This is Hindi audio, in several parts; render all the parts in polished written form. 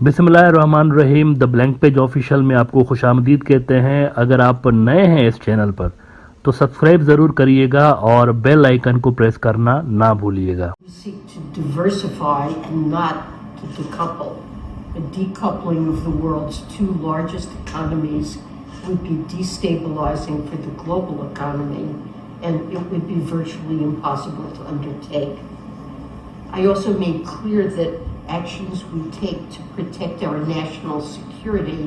बिस्मिल्लाहिर्रहमानिर्रहीम। द ब्लैंक पेज ऑफिशियल में आपको खुशामदीद कहते हैं। अगर आप नए हैं इस चैनल पर तो सब्सक्राइब ज़रूर करिएगा और बेल आइकन को प्रेस करना ना भूलिएगा। Seek to diversify and not to decouple. A decoupling of the world's two largest economies would be destabilizing for the global economy, and it would be virtually impossible to undertake. I also made clear that actions we take to protect our national security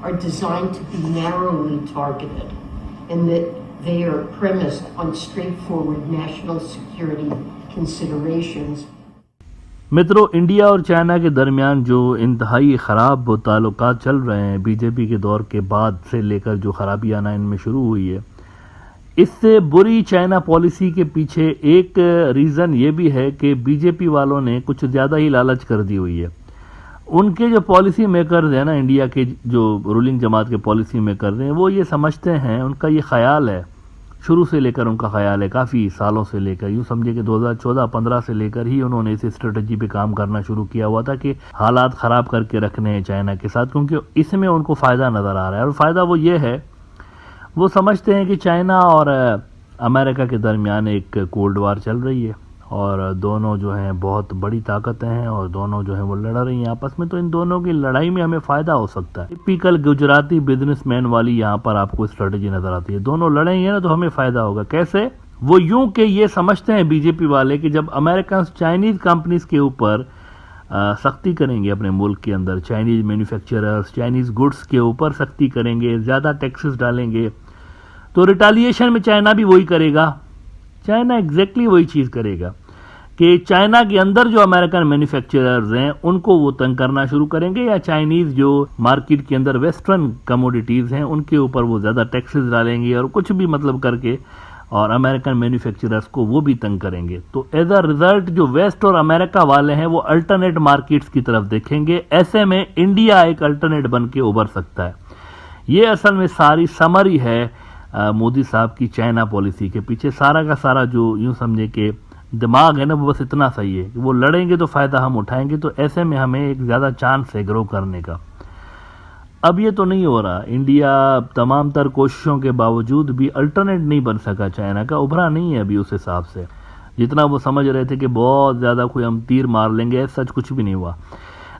are designed to be narrowly targeted, and that they are premised on straightforward national security considerations. मित्रों, इंडिया और चाइना के दरमियान जो इंतहाई ख़राब ताल्लुकात चल रहे हैं बीजेपी के दौर के बाद से लेकर जो खराबी आना इनमें शुरू हुई है, इससे बुरी चाइना पॉलिसी के पीछे एक रीज़न ये भी है कि बीजेपी वालों ने कुछ ज़्यादा ही लालच कर दी हुई है। उनके जो पॉलिसी मेकर्स हैं ना, इंडिया के जो रूलिंग जमात के पॉलिसी मेकर्स हैं, वो ये समझते हैं, उनका ये ख्याल है, शुरू से लेकर उनका ख्याल है, काफ़ी सालों से लेकर, यूँ समझे कि 2014-15 से लेकर ही उन्होंने इस स्ट्रेटजी पे काम करना शुरू किया हुआ था कि हालात ख़राब करके रखने हैं चाइना के साथ, क्योंकि इसमें उनको फ़ायदा नज़र आ रहा है। और फ़ायदा वो ये है, वो समझते हैं कि चाइना और अमेरिका के दरमियान एक कोल्ड वार चल रही है और दोनों जो हैं बहुत बड़ी ताकतें हैं और दोनों जो हैं वो लड़ रही हैं आपस में, तो इन दोनों की लड़ाई में हमें फ़ायदा हो सकता है। टिपिकल गुजराती बिजनेसमैन वाली यहाँ पर आपको स्ट्रेटजी नज़र आती है। दोनों लड़ेंगे ना तो हमें फ़ायदा होगा। कैसे? वो यूं कि ये समझते हैं बीजेपी वाले कि जब अमेरिकन चाइनीज़ कंपनीज के ऊपर सख्ती करेंगे अपने मुल्क के अंदर, चाइनीज़ मैन्युफैक्चरर्स, चाइनीज़ गुड्स के ऊपर सख्ती करेंगे, ज़्यादा टैक्सेस डालेंगे, तो रिटालिएशन में चाइना भी वही करेगा। चाइना एग्जैक्टली वही चीज़ करेगा कि चाइना के अंदर जो अमेरिकन मैन्युफैक्चरर्स हैं उनको वो तंग करना शुरू करेंगे, या चाइनीज़ जो मार्केट के अंदर वेस्टर्न कमोडिटीज़ हैं उनके ऊपर वो ज़्यादा टैक्सेस डालेंगे और कुछ भी मतलब करके, और अमेरिकन मैन्युफैक्चरर्स को वो भी तंग करेंगे। तो एज अ रिजल्ट जो वेस्ट और अमेरिका वाले हैं वो अल्टरनेट मार्केट्स की तरफ देखेंगे। ऐसे में इंडिया एक अल्टरनेट बन के उभर सकता है। ये असल में सारी समरी है मोदी साहब की चाइना पॉलिसी के पीछे। सारा का सारा जो यूं समझे कि दिमाग है ना, वो बस इतना सही है कि वो लड़ेंगे तो फ़ायदा हम उठाएंगे, तो ऐसे में हमें एक ज़्यादा चांस है ग्रो करने का। अब ये तो नहीं हो रहा। इंडिया तमाम तर कोशिशों के बावजूद भी अल्टरनेट नहीं बन सका, चाइना का उभरा नहीं है अभी उस हिसाब से जितना वो समझ रहे थे कि बहुत ज़्यादा कोई हम तीर मार लेंगे। सच कुछ भी नहीं हुआ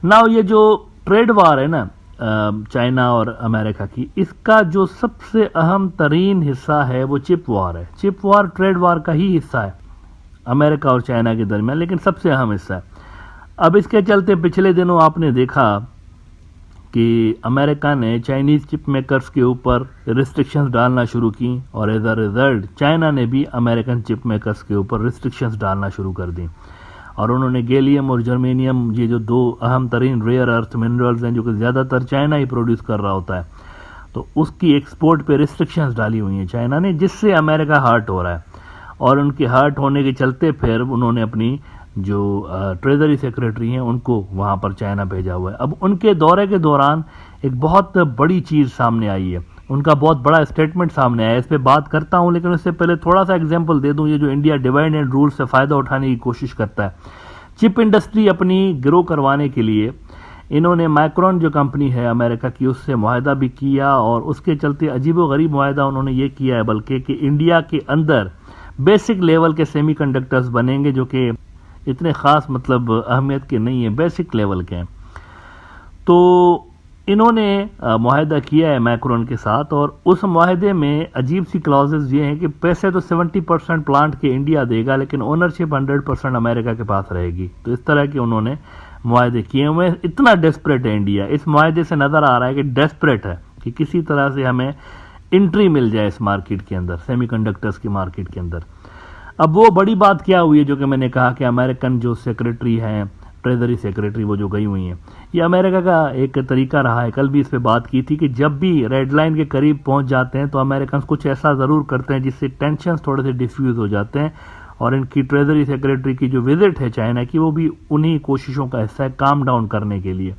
ना। ये जो ट्रेड वार है ना चाइना और अमेरिका की, इसका जो सबसे अहम तरीन हिस्सा है वो चिप वार है। चिप वार ट्रेड वार का ही हिस्सा है अमेरिका और चाइना के दरमियान, लेकिन सबसे अहम हिस्सा है। अब इसके चलते पिछले दिनों आपने देखा कि अमेरिका ने चाइनीज़ चिप मेकर्स के ऊपर रिस्ट्रिक्शंस डालना शुरू की और एज अ रिजल्ट चाइना ने भी अमेरिकन चिप मेकर्स के ऊपर रिस्ट्रिक्शंस डालना शुरू कर दी। और उन्होंने गैलियम और जर्मेनियम, ये जो दो अहम तरीन रेयर अर्थ मिनरल्स हैं जो कि ज़्यादातर चाइना ही प्रोड्यूस कर रहा होता है, तो उसकी एक्सपोर्ट पे रिस्ट्रिक्शंस डाली हुई हैं चाइना ने, जिससे अमेरिका हर्ट हो रहा है। और उनके हर्ट होने के चलते फिर उन्होंने अपनी जो ट्रेजरी सेक्रेटरी हैं उनको वहाँ पर चाइना भेजा हुआ है। अब उनके दौरे के दौरान एक बहुत बड़ी चीज़ सामने आई है, उनका बहुत बड़ा स्टेटमेंट सामने आया है। इस पर बात करता हूं, लेकिन उससे पहले थोड़ा सा एग्जांपल दे दूं। ये जो इंडिया डिवाइड एंड रूल से फ़ायदा उठाने की कोशिश करता है, चिप इंडस्ट्री अपनी ग्रो करवाने के लिए इन्होंने माइक्रॉन जो कंपनी है अमेरिका की, उससे मुआहदा भी किया, और उसके चलते अजीबोगरीब मुआहदा उन्होंने ये किया है बल्कि कि इंडिया के अंदर बेसिक लेवल के सेमीकंडक्टर्स बनेंगे जो कि इतने ख़ास मतलब अहमियत के नहीं है, बेसिक लेवल के हैं। तो इन्होंने मुआहदा किया है माइक्रॉन के साथ, और उस मुआहदे में अजीब सी क्लॉजेज ये हैं कि पैसे तो 70% प्लांट के इंडिया देगा, लेकिन ओनरशिप 100% अमेरिका के पास रहेगी। तो इस तरह के उन्होंने मुआहदे किए हुए। इतना डेस्परेट है इंडिया, इस मुआहदे से नज़र आ रहा है कि डेस्परेट है कि किसी तरह से हमें एंट्री मिल जाए इस मार्केट के अंदर, सेमीकंडक्टर्स की मार्केट के अंदर। अब वो बड़ी बात क्या हुई है जो कि मैंने कहा कि अमेरिकन जो सेक्रेटरी हैं, ट्रेजरी सेक्रेटरी, वो जो गई हुई हैं, ये अमेरिका का एक तरीका रहा है। कल भी इस पे बात की थी कि जब भी रेड लाइन के करीब पहुंच जाते हैं तो अमेरिकन कुछ ऐसा ज़रूर करते हैं जिससे टेंशन थोड़े से डिफ्यूज़ हो जाते हैं, और इनकी ट्रेजरी सेक्रेटरी की जो विजिट है चाइना की, वो भी उन्हीं कोशिशों का हिस्सा है काम डाउन करने के लिए।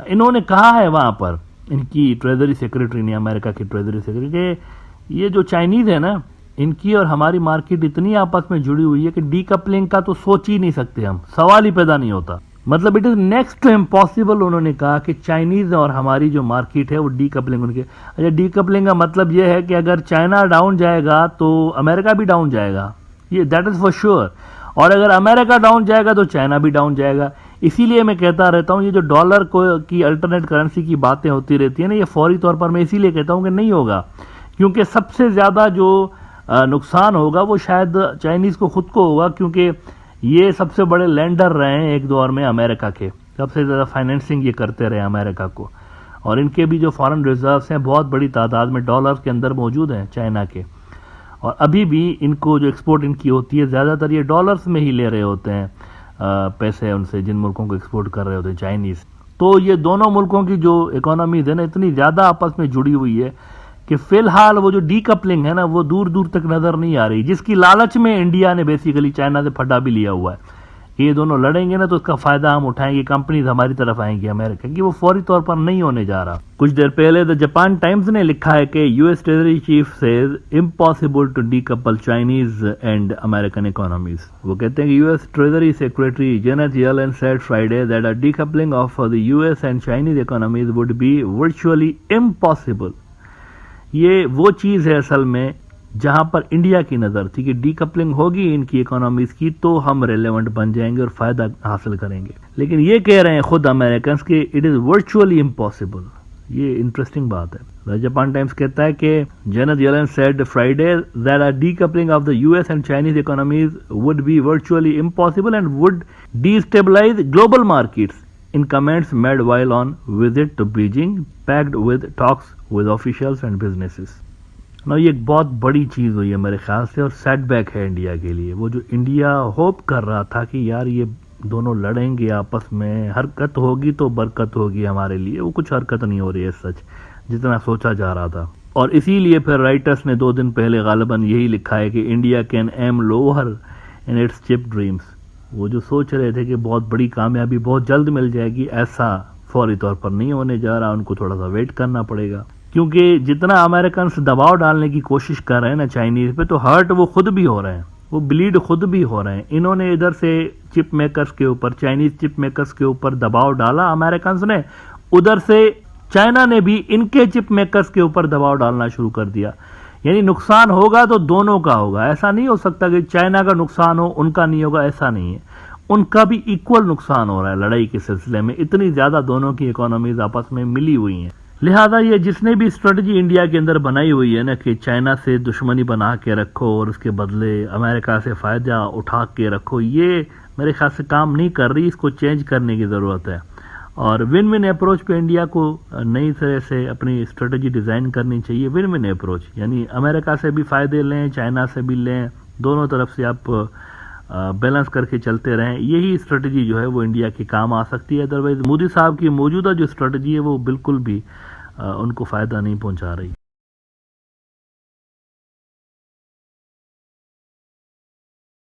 इन्होंने कहा है वहाँ पर, इनकी ट्रेजरी सेक्रेटरी ने, अमेरिका की ट्रेजरी सेक्रेटरी, ये जो चाइनीज़ है ना, इनकी और हमारी मार्केट इतनी आपस में जुड़ी हुई है कि डीकपलिंग का तो सोच ही नहीं सकते हम, सवाल ही पैदा नहीं होता। मतलब it is next to impossible. उन्होंने कहा कि चाइनीज़ और हमारी जो मार्केट है वो डीकपलिंग उनके, अच्छा डीकपलिंग का मतलब ये है कि अगर चाइना डाउन जाएगा तो अमेरिका भी डाउन जाएगा, ये दैट इज़ फॉर श्योर। और अगर अमेरिका डाउन जाएगा तो चाइना भी डाउन जाएगा। इसीलिए मैं कहता रहता हूँ ये जो डॉलर को की अल्टरनेट करेंसी की बातें होती रहती है ना, ये फौरी तौर पर मैं इसीलिए कहता हूँ कि नहीं होगा, क्योंकि सबसे ज़्यादा जो नुकसान होगा वो शायद चाइनीज़ को खुद को होगा, क्योंकि ये सबसे बड़े लेंडर रहे हैं एक दौर में अमेरिका के, सबसे ज़्यादा फाइनेंसिंग ये करते रहे अमेरिका को, और इनके भी जो फॉरेन रिजर्व्स हैं बहुत बड़ी तादाद में डॉलर के अंदर मौजूद हैं चाइना के, और अभी भी इनको जो एक्सपोर्ट इनकी होती है ज़्यादातर ये डॉलर्स में ही ले रहे होते हैं पैसे उनसे, जिन मुल्कों को एक्सपोर्ट कर रहे होते हैं चाइनीज़। तो ये दोनों मुल्कों की जो इकोनॉमीज है ना इतनी ज़्यादा आपस में जुड़ी हुई है कि फ़िलहाल वो जो डीकपलिंग है ना वो दूर दूर तक नज़र नहीं आ रही, जिसकी लालच में इंडिया ने बेसिकली चाइना से फटा भी लिया हुआ है। ये दोनों लड़ेंगे ना तो उसका फ़ायदा हम उठाएंगे, कंपनीज हमारी तरफ आएंगी अमेरिका की, वो फौरी तौर पर नहीं होने जा रहा। कुछ देर पहले द जापान टाइम्स ने लिखा है कि US treasury chief says impossible to decouple Chinese and American economies. वो कहते हैं कि US treasury secretary Janet Yellen said Friday that a decoupling of the US and Chinese economies would be virtually impossible. ये वो चीज़ है असल में जहां पर इंडिया की नज़र थी कि डीकपलिंग होगी इनकी इकोनॉमीज की तो हम रेलेवेंट बन जाएंगे और फ़ायदा हासिल करेंगे, लेकिन ये कह रहे हैं खुद अमेरिकन कि इट इज़ वर्चुअली इम्पॉसिबल। ये इंटरेस्टिंग बात है। जापान टाइम्स कहता है कि Janet Yellen said Friday that a decoupling of the US and Chinese economies would be virtually impossible and would destabilise global markets in comments made while on visit to Beijing packed with talks with officials and businesses। ना ये एक बहुत बड़ी चीज़ हुई है मेरे ख्याल से और सेटबैक है इंडिया के लिए। वो जो इंडिया होप कर रहा था कि यार ये दोनों लड़ेंगे आपस में, हरकत होगी तो बरकत होगी हमारे लिए, वो कुछ हरकत नहीं हो रही है सच जितना सोचा जा रहा था। और इसीलिए फिर राइटर्स ने 2 दिन पहले गालिबन यही लिखा है कि India can aim lower in its chip dreams. वो जो सोच रहे थे कि बहुत बड़ी कामयाबी बहुत जल्द मिल जाएगी, ऐसा फौरी तौर पर नहीं होने जा रहा, उनको थोड़ा सा वेट करना पड़ेगा, क्योंकि जितना अमेरिकन दबाव डालने की कोशिश कर रहे हैं ना चाइनीज पे, तो हर्ट वो खुद भी हो रहे हैं, वो ब्लीड खुद भी हो रहे हैं। इन्होंने इधर से चिप मेकर्स के ऊपर, चाइनीज चिप मेकर्स के ऊपर दबाव डाला अमेरिकन ने, उधर से चाइना ने भी इनके चिप मेकर्स के ऊपर दबाव डालना शुरू कर दिया। यानी नुकसान होगा तो दोनों का होगा, ऐसा नहीं हो सकता कि चाइना का नुकसान हो उनका नहीं होगा, ऐसा नहीं है, उनका भी इक्वल नुकसान हो रहा है लड़ाई के सिलसिले में। इतनी ज्यादा दोनों की इकोनॉमीज आपस में मिली हुई हैं। लिहाजा ये जिसने भी स्ट्रेटजी इंडिया के अंदर बनाई हुई है ना कि चाइना से दुश्मनी बना के रखो और उसके बदले अमेरिका से फायदा उठा के रखो, ये मेरे ख्याल से काम नहीं कर रही, इसको चेंज करने की ज़रूरत है। और विन विन अप्रोच पे इंडिया को नई तरह से अपनी स्ट्रेटजी डिज़ाइन करनी चाहिए। विन विन अप्रोच यानी अमेरिका से भी फ़ायदे लें, चाइना से भी लें, दोनों तरफ से आप बैलेंस करके चलते रहें। यही स्ट्रेटजी जो है वो इंडिया के काम आ सकती है। अदरवाइज मोदी साहब की मौजूदा जो स्ट्रेटजी है वो बिल्कुल भी उनको फ़ायदा नहीं पहुंचा रही।